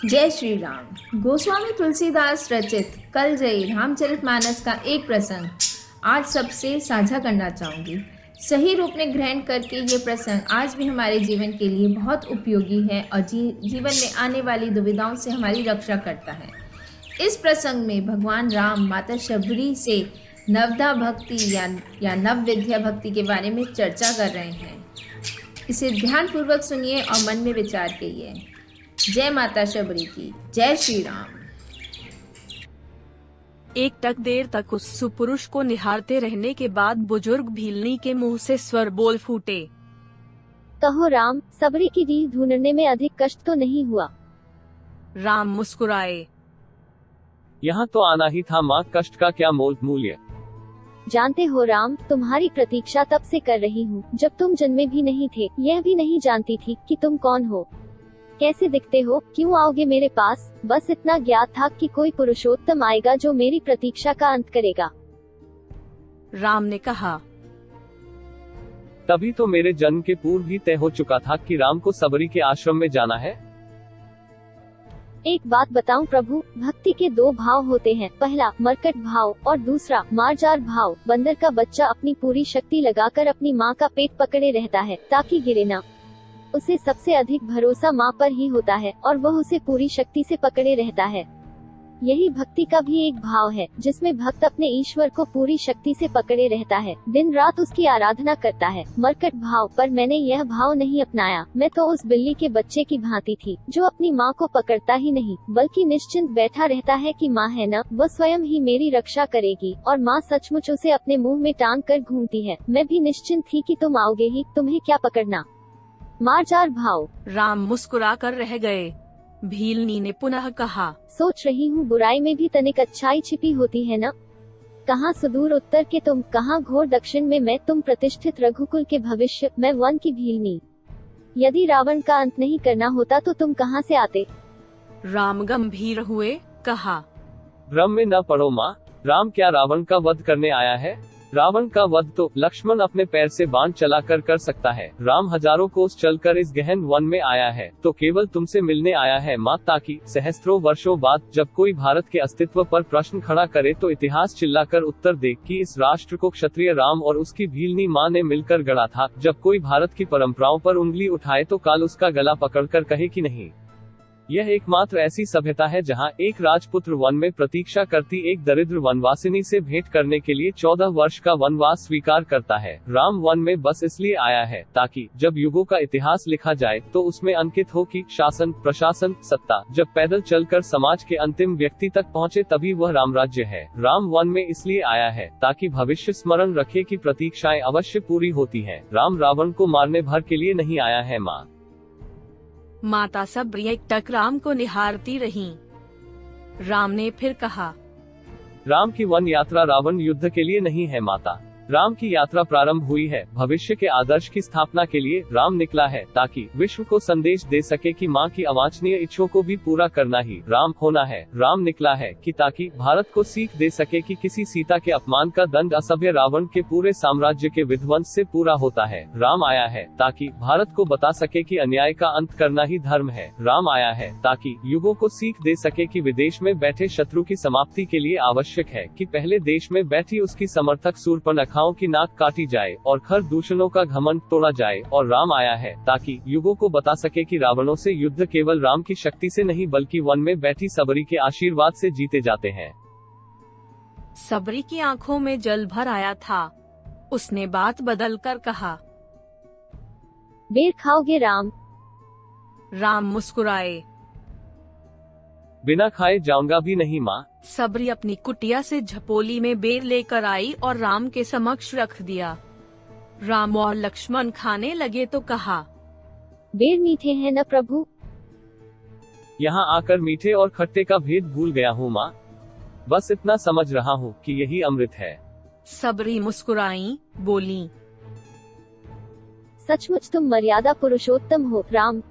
जय श्री राम। गोस्वामी तुलसीदास रचित कलजयी रामचरितमानस का एक प्रसंग आज सबसे साझा करना चाहूँगी। सही रूप में ग्रहण करके ये प्रसंग आज भी हमारे जीवन के लिए बहुत उपयोगी है और जीवन में आने वाली दुविधाओं से हमारी रक्षा करता है। इस प्रसंग में भगवान राम माता शबरी से नवदा भक्ति या नव विद्या भक्ति के बारे में चर्चा कर रहे हैं। इसे ध्यानपूर्वक सुनिए और मन में विचार कीजिए। जय माता शबरी की, जय श्री राम। एक टक देर तक उस सुपुरुष को निहारते रहने के बाद बुजुर्ग भीलनी के मुंह से स्वर बोल फूटे। कहो राम, सबरी की रीह ढूंढने में अधिक कष्ट तो नहीं हुआ? राम मुस्कुराए। यहाँ तो आना ही था माँ, कष्ट का क्या मूल्य। जानते हो राम, तुम्हारी प्रतीक्षा तब से कर रही हूँ जब तुम जन्मे भी नहीं थे। यह भी नहीं जानती थी कि तुम कौन हो, कैसे दिखते हो, क्यों आओगे मेरे पास। बस इतना ज्ञात था कि कोई पुरुषोत्तम आएगा जो मेरी प्रतीक्षा का अंत करेगा। राम ने कहा। तभी तो मेरे जन्म के पूर्व ही तय हो चुका था कि राम को सबरी के आश्रम में जाना है। एक बात बताऊं प्रभु, भक्ति के दो भाव होते हैं, पहला मरकट भाव और दूसरा मार्जार भाव। बंदर का बच्चा अपनी पूरी शक्ति लगाकर अपनी माँ का पेट पकड़े रहता है ताकि गिरे ना। उसे सबसे अधिक भरोसा माँ पर ही होता है और वह उसे पूरी शक्ति से पकड़े रहता है। यही भक्ति का भी एक भाव है जिसमें भक्त अपने ईश्वर को पूरी शक्ति से पकड़े रहता है, दिन रात उसकी आराधना करता है। मरकट भाव पर मैंने यह भाव नहीं अपनाया। मैं तो उस बिल्ली के बच्चे की भांति थी जो अपनी माँ को पकड़ता ही नहीं बल्कि निश्चिंत बैठा रहता है कि माँ है न, वह स्वयं ही मेरी रक्षा करेगी और माँ सचमुच उसे अपने मुँह में टांग कर घूमती है। मैं भी निश्चिंत थी कि तुम आओगे ही, तुम्हें क्या पकड़ना। मार्जार भाव। राम मुस्कुरा कर रह गए। भीलनी ने पुनः कहा। सोच रही हूँ बुराई में भी तनिक अच्छाई छिपी होती है न। कहाँ सुदूर उत्तर के तुम, कहाँ घोर दक्षिण में मैं। तुम प्रतिष्ठित रघुकुल के भविष्य, मैं वन की भीलनी। यदि रावण का अंत नहीं करना होता तो तुम कहाँ से आते। राम गंभीर हुए, कहा। भ्रम में न पड़ो माँ, राम क्या रावण का वध करने आया है। रावण का वध तो लक्ष्मण अपने पैर से बाण चलाकर कर सकता है। राम हजारों कोस चलकर इस गहन वन में आया है तो केवल तुमसे मिलने आया है माँ, ताकि सहस्त्रों वर्षों बाद जब कोई भारत के अस्तित्व पर प्रश्न खड़ा करे तो इतिहास चिल्लाकर उत्तर दे कि इस राष्ट्र को क्षत्रिय राम और उसकी भीलनी माँ ने मिलकर गढ़ा था। जब कोई भारत की परंपराओं पर उंगली उठाए तो काल उसका गला पकड़कर कहे कि नहीं। यह एकमात्र ऐसी सभ्यता है जहां एक राजपुत्र वन में प्रतीक्षा करती एक दरिद्र वनवासिनी से भेंट करने के लिए 14 वर्ष का वनवास स्वीकार करता है। राम वन में बस इसलिए आया है ताकि जब युगों का इतिहास लिखा जाए तो उसमें अंकित हो कि शासन, प्रशासन, सत्ता जब पैदल चलकर समाज के अंतिम व्यक्ति तक पहुंचे तभी वह रामराज्य है। राम वन में इसलिए आया है ताकि भविष्य स्मरण रखे कि प्रतीक्षाएं अवश्य पूरी होती है। राम रावण को मारने भर के लिए नहीं आया है माँ। माता सबरी एक टक राम को निहारती रहीं। राम ने फिर कहा। राम की वन यात्रा रावण युद्ध के लिए नहीं है माता। राम की यात्रा प्रारंभ हुई है भविष्य के आदर्श की स्थापना के लिए। राम निकला है ताकि विश्व को संदेश दे सके कि माँ की अवांछनीय इच्छाओं को भी पूरा करना ही राम होना है। राम निकला है कि ताकि भारत को सीख दे सके कि किसी सीता के अपमान का दंड असभ्य रावण के पूरे साम्राज्य के विध्वंस से पूरा होता है। राम आया है ताकि भारत को बता सके कि अन्याय का अंत करना ही धर्म है। राम आया है ताकि युगों को सीख दे सके कि विदेश में बैठे शत्रु की समाप्ति के लिए आवश्यक है कि पहले देश में बैठी उसकी समर्थक शूर्पणखा की नाक काटी जाए और खर दूषणों का घमंड तोड़ा जाए। और राम आया है ताकि युगों को बता सके कि रावणों से युद्ध केवल राम की शक्ति से नहीं बल्कि वन में बैठी सबरी के आशीर्वाद से जीते जाते हैं। सबरी की आंखों में जल भर आया था। उसने बात बदलकर कहा। बेर खाओगे राम? राम मुस्कुराए। बिना खाए जाऊंगा भी नहीं माँ। सबरी अपनी कुटिया से झपोली में बेर लेकर आई और राम के समक्ष रख दिया। राम और लक्ष्मण खाने लगे तो कहा। बेर मीठे हैं न प्रभु? यहाँ आकर मीठे और खट्टे का भेद भूल गया हूँ माँ। बस इतना समझ रहा हूँ कि यही अमृत है। सबरी मुस्कुराई, बोली। सचमुच तुम मर्यादा पुरुषोत्तम हो राम।